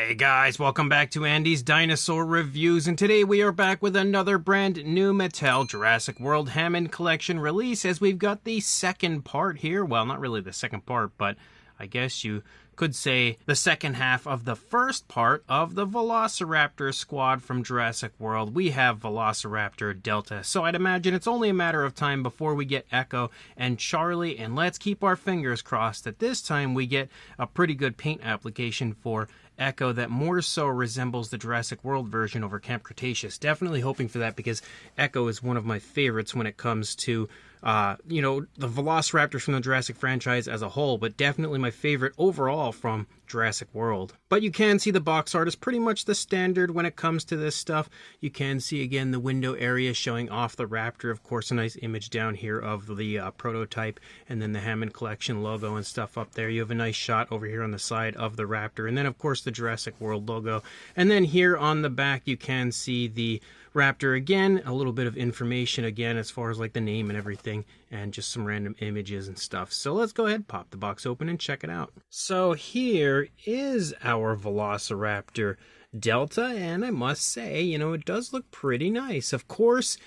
Hey guys, welcome back to Andy's Dinosaur Reviews, and today we are back with another brand new Mattel Jurassic World Hammond Collection release, as we've got the second part here. Well, not really the second part, but I guess you could say the second half of the first part of the Velociraptor squad from Jurassic World. We have Velociraptor Delta, so I'd imagine it's only a matter of time before we get Echo and Charlie, and let's keep our fingers crossed that this time we get a pretty good paint application for Echo that more so resembles the Jurassic World version over Camp Cretaceous. Definitely hoping for that, because Echo is one of my favorites when it comes to the Velociraptors from the Jurassic franchise as a whole, but definitely my favorite overall from Jurassic World. But you can see the box art is pretty much the standard when it comes to this stuff. You can see again the window area showing off the raptor. Of course, a nice image down here of the prototype, and then the Hammond Collection logo and stuff up there. You have a nice shot over here on the side of the raptor, and then of course the Jurassic World logo. And then here on the back you can see the raptor again, a little bit of information again as far as like the name and everything, and just some random images and stuff. So let's go ahead, pop the box open and check it out. So here is our Velociraptor Delta, and I must say, it does look pretty nice. Of course,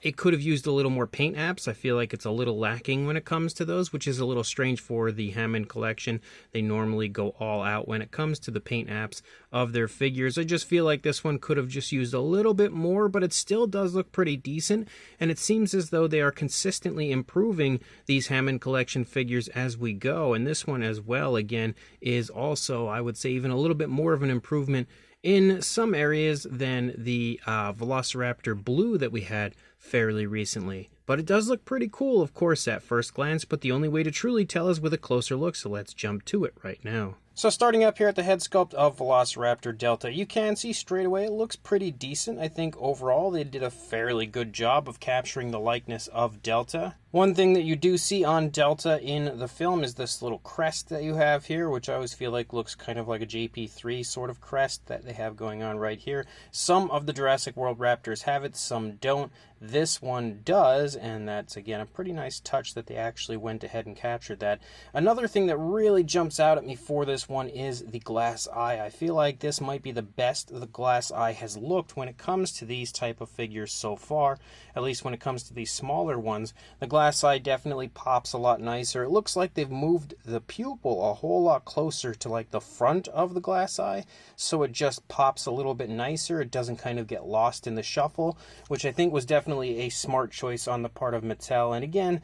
it could have used a little more paint apps. I feel like it's a little lacking when it comes to those, which is a little strange for the Hammond Collection. They normally go all out when it comes to the paint apps of their figures. I just feel like this one could have just used a little bit more, but it still does look pretty decent, and it seems as though they are consistently improving these Hammond Collection figures as we go, and this one as well, again, is also, I would say, even a little bit more of an improvement in some areas than the Velociraptor Blue that we had fairly recently. But it does look pretty cool, of course, at first glance, but the only way to truly tell is with a closer look, so let's jump to it right now. So starting up here at the head sculpt of Velociraptor Delta, you can see straight away it looks pretty decent. I think overall they did a fairly good job of capturing the likeness of Delta. One thing that you do see on Delta in the film is this little crest that you have here, which I always feel like looks kind of like a JP3 sort of crest that they have going on right here. Some of the Jurassic World Raptors have it, some don't. This one does, and that's, again, a pretty nice touch that they actually went ahead and captured that. Another thing that really jumps out at me for this one is the glass eye. I feel like this might be the best the glass eye has looked when it comes to these type of figures so far, at least when it comes to these smaller ones. The glass eye definitely pops a lot nicer. It looks like they've moved the pupil a whole lot closer to like the front of the glass eye, so it just pops a little bit nicer. It doesn't kind of get lost in the shuffle, which I think was definitely a smart choice on the part of Mattel, and again,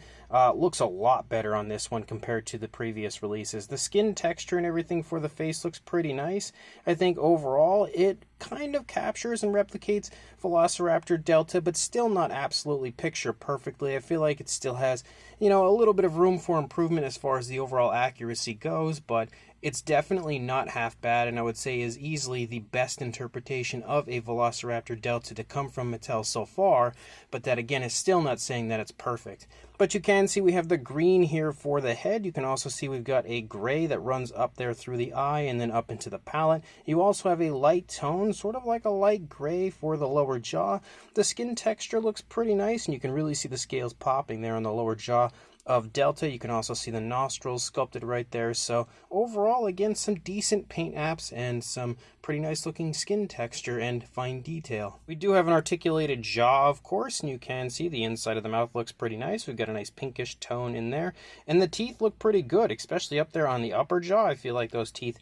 looks a lot better on this one compared to the previous releases. The skin texture and everything for the face looks pretty nice. I think overall it kind of captures and replicates Velociraptor Delta, but still not absolutely picture perfectly. I feel like it still has, a little bit of room for improvement as far as the overall accuracy goes, but it's definitely not half bad, and I would say is easily the best interpretation of a Velociraptor Delta to come from Mattel so far, but that again is still not saying that it's perfect. But you can see we have the green here for the head. You can also see we've got a gray that runs up there through the eye and then up into the palate. You also have a light tone, sort of like a light gray for the lower jaw. The skin texture looks pretty nice, and you can really see the scales popping there on the lower jaw of Delta. You can also see the nostrils sculpted right there. So overall, again, some decent paint apps and some pretty nice looking skin texture and fine detail. We do have an articulated jaw, of course, and you can see the inside of the mouth looks pretty nice. We've got a nice pinkish tone in there, and the teeth look pretty good, especially up there on the upper jaw. I feel like those teeth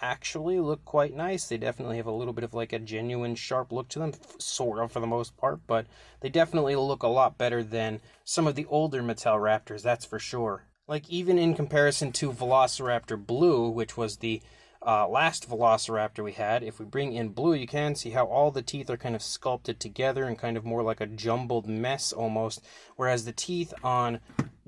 actually look quite nice. They definitely have a little bit of like a genuine sharp look to them, sort of for the most part, but they definitely look a lot better than some of the older Mattel Raptors, that's for sure. Like even in comparison to Velociraptor Blue, which was the last Velociraptor we had, if we bring in Blue, you can see how all the teeth are kind of sculpted together and kind of more like a jumbled mess almost, whereas the teeth on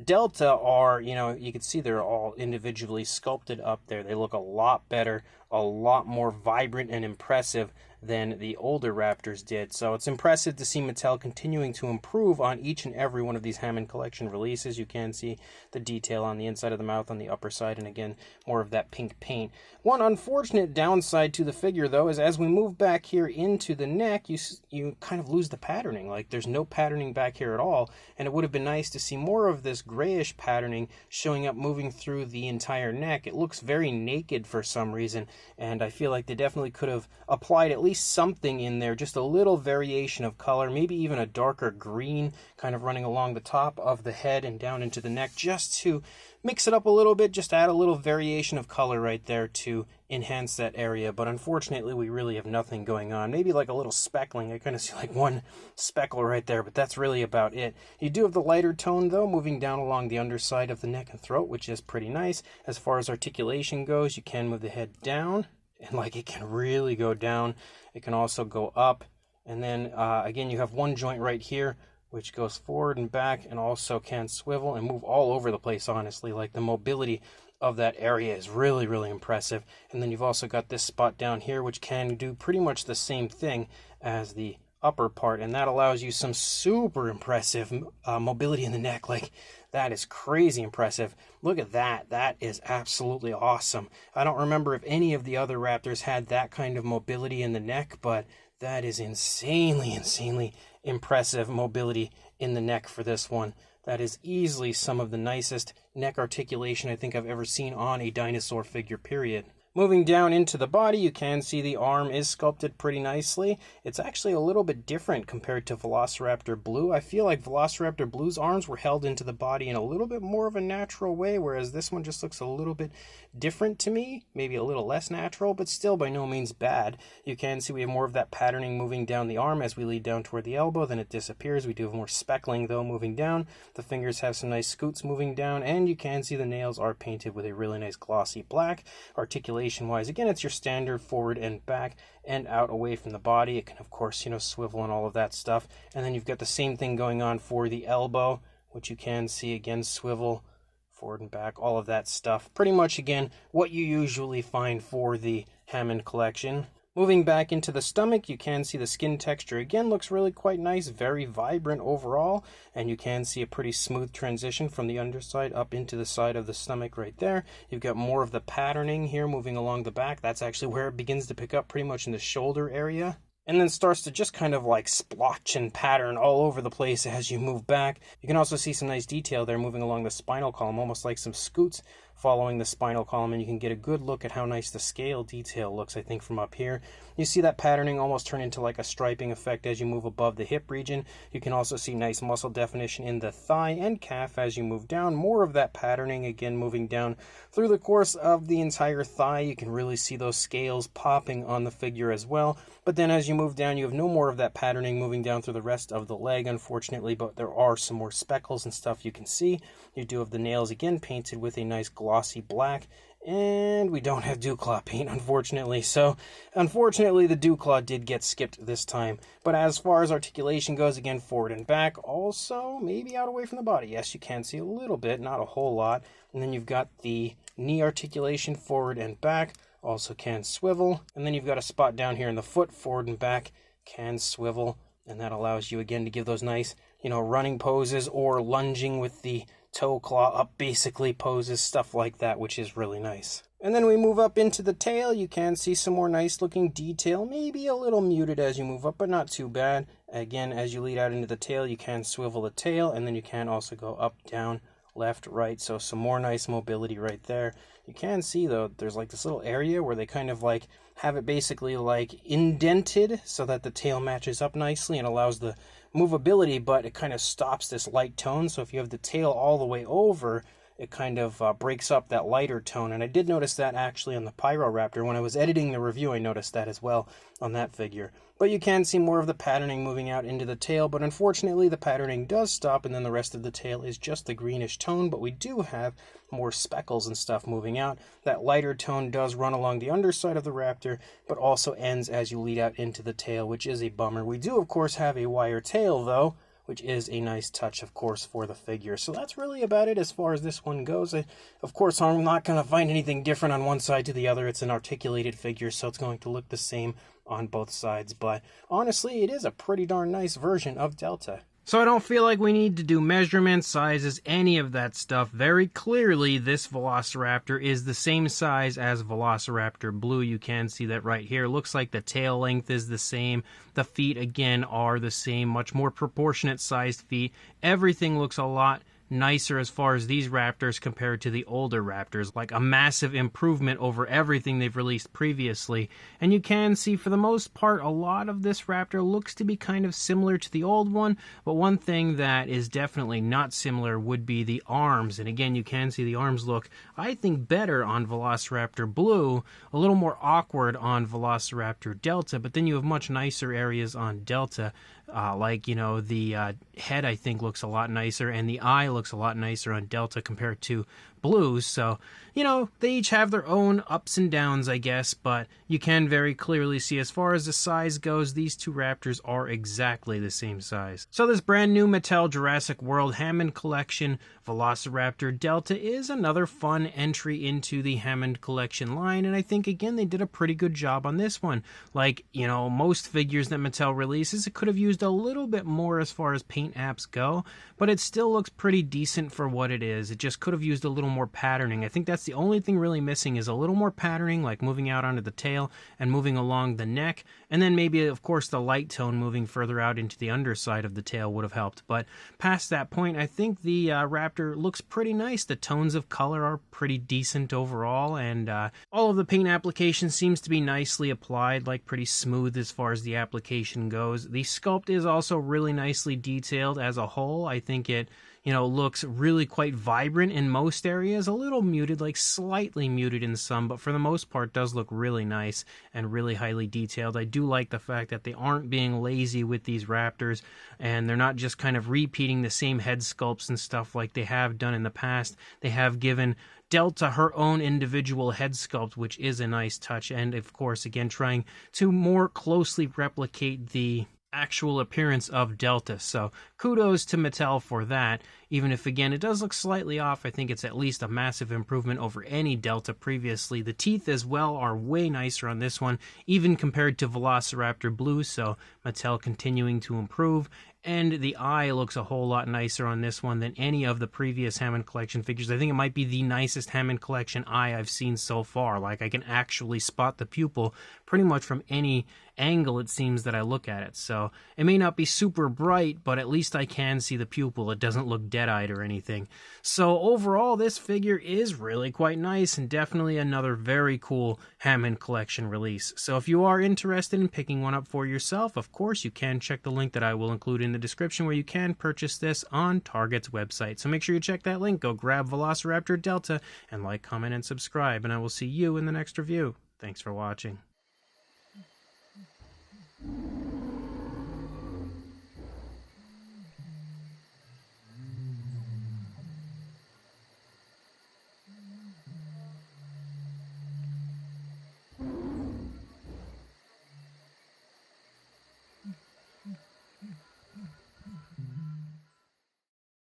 Delta are, you can see they're all individually sculpted up there. They look a lot better, a lot more vibrant and impressive than the older Raptors did. So it's impressive to see Mattel continuing to improve on each and every one of these Hammond Collection releases. You can see the detail on the inside of the mouth on the upper side, and again, more of that pink paint. One unfortunate downside to the figure, though, is as we move back here into the neck, you kind of lose the patterning. Like, there's no patterning back here at all, and it would have been nice to see more of this grayish patterning showing up moving through the entire neck. It looks very naked for some reason, and I feel like they definitely could have applied at least something in there, just a little variation of color, maybe even a darker green kind of running along the top of the head and down into the neck, just to mix it up a little bit, just add a little variation of color right there to enhance that area. But unfortunately, we really have nothing going on. Maybe like a little speckling. I kind of see like one speckle right there, but that's really about it. You do have the lighter tone, though, moving down along the underside of the neck and throat, which is pretty nice. As far as articulation goes, you can move the head down, and like it can really go down. It can also go up, and then again, you have one joint right here which goes forward and back and also can swivel and move all over the place, honestly. Like, the mobility of that area is really, really impressive. And then you've also got this spot down here which can do pretty much the same thing as the upper part, and that allows you some super impressive mobility in the neck. Like, that is crazy impressive. Look at that. That is absolutely awesome. I don't remember if any of the other Raptors had that kind of mobility in the neck, but that is insanely impressive mobility in the neck for this one. That is easily some of the nicest neck articulation I think I've ever seen on a dinosaur figure, period. Moving down into the body, you can see the arm is sculpted pretty nicely. It's actually a little bit different compared to Velociraptor Blue. I feel like Velociraptor Blue's arms were held into the body in a little bit more of a natural way, whereas this one just looks a little bit different to me. Maybe a little less natural, but still by no means bad. You can see we have more of that patterning moving down the arm as we lead down toward the elbow, then it disappears. We do have more speckling, though, moving down. The fingers have some nice scoots moving down, and you can see the nails are painted with a really nice glossy black. Articulation wise, again, it's your standard forward and back and out away from the body. It can, of course, swivel and all of that stuff. And then you've got the same thing going on for the elbow, which you can see again, swivel forward and back, all of that stuff. Pretty much, again, what you usually find for the Hammond collection. Moving back into the stomach, you can see the skin texture again looks really quite nice, very vibrant overall, and you can see a pretty smooth transition from the underside up into the side of the stomach right there. You've got more of the patterning here moving along the back. That's actually where it begins to pick up, pretty much in the shoulder area, and then starts to just kind of like splotch and pattern all over the place as you move back. You can also see some nice detail there moving along the spinal column, almost like some scoots following the spinal column, and you can get a good look at how nice the scale detail looks, I think, from up here. You see that patterning almost turn into like a striping effect as you move above the hip region. You can also see nice muscle definition in the thigh and calf as you move down. More of that patterning, again, moving down through the course of the entire thigh. You can really see those scales popping on the figure as well. But then as you move down, you have no more of that patterning moving down through the rest of the leg, unfortunately, but there are some more speckles and stuff you can see. You do have the nails, again, painted with a nice glossy black, and we don't have dew claw paint, unfortunately. So, unfortunately, the dew claw did get skipped this time. But as far as articulation goes, again, forward and back, also maybe out away from the body. Yes, you can see a little bit, not a whole lot. And then you've got the knee articulation forward and back, also can swivel. And then you've got a spot down here in the foot, forward and back, can swivel. And that allows you, again, to give those nice, running poses or lunging with the toe claw up basically poses, stuff like that, which is really nice. And then we move up into the tail. You can see some more nice looking detail, maybe a little muted as you move up, but not too bad. Again, as you lead out into the tail, you can swivel the tail, and then you can also go up, down, left, right, so some more nice mobility right there. You can see, though, there's like this little area where they kind of like have it basically like indented so that the tail matches up nicely and allows the movability, but it kind of stops this light tone. So if you have the tail all the way over, it kind of breaks up that lighter tone. And I did notice that actually on the Pyroraptor. When I was editing the review, I noticed that as well on that figure. But you can see more of the patterning moving out into the tail, but unfortunately the patterning does stop, and then the rest of the tail is just the greenish tone, but we do have more speckles and stuff moving out. That lighter tone does run along the underside of the raptor, but also ends as you lead out into the tail, which is a bummer. We do, of course, have a wire tail, though, which is a nice touch, of course, for the figure. So that's really about it as far as this one goes. Of course, I'm not going to find anything different on one side to the other. It's an articulated figure, so it's going to look the same on both sides. But honestly, it is a pretty darn nice version of Delta. So I don't feel like we need to do measurements, sizes, any of that stuff. Very clearly, this Velociraptor is the same size as Velociraptor Blue. You can see that right here. Looks like the tail length is the same. The feet, again, are the same. Much more proportionate sized feet. Everything looks a lot nicer as far as these raptors compared to the older raptors, like a massive improvement over everything they've released previously. And you can see for the most part a lot of this raptor looks to be kind of similar to the old one, but one thing that is definitely not similar would be the arms. And again, you can see the arms look, I think, better on Velociraptor Blue, a little more awkward on Velociraptor Delta, but then you have much nicer areas on Delta. Like, you know, the head, I think, looks a lot nicer, and the eye looks a lot nicer on Delta compared to Blues. So, you know, they each have their own ups and downs, I guess, but you can very clearly see as far as the size goes, these two raptors are exactly the same size. So this brand new Mattel Jurassic World Hammond Collection Velociraptor Delta is another fun entry into the Hammond Collection line, and I think, again, they did a pretty good job on this one. Like, you know, most figures that Mattel releases, it could have used a little bit more as far as paint apps go, but it still looks pretty decent for what it is. It just could have used a little more patterning. I think that's the only thing really missing, is a little more patterning, like moving out onto the tail and moving along the neck, and then maybe, of course, the light tone moving further out into the underside of the tail would have helped. But past that point, I think the Raptor looks pretty nice. The tones of color are pretty decent overall, and all of the paint application seems to be nicely applied, like pretty smooth as far as the application goes. The sculpt is also really nicely detailed as a whole. I think it, you know, looks really quite vibrant in most areas, a little muted, like slightly muted in some, but for the most part does look really nice and really highly detailed. I do like the fact that they aren't being lazy with these raptors, and they're not just kind of repeating the same head sculpts and stuff like they have done in the past. They have given Delta her own individual head sculpt, which is a nice touch, and of course, again, trying to more closely replicate the actual appearance of Delta. So kudos to Mattel for that. Even if, again, it does look slightly off, I think it's at least a massive improvement over any Delta previously. The teeth as well are way nicer on this one, even compared to Velociraptor Blue, so Mattel continuing to improve. And the eye looks a whole lot nicer on this one than any of the previous Hammond Collection figures. I think it might be the nicest Hammond Collection eye I've seen so far. Like, I can actually spot the pupil pretty much from any angle, it seems, that I look at it. So it may not be super bright, but at least I can see the pupil. It doesn't look dead-eyed or anything. So overall, this figure is really quite nice, and definitely another very cool Hammond Collection release. So if you are interested in picking one up for yourself, of course, you can check the link that I will include in the description where you can purchase this on Target's website. So make sure you check that link. Go grab Velociraptor Delta and like, comment, and subscribe, and I will see you in the next review. Thanks for watching.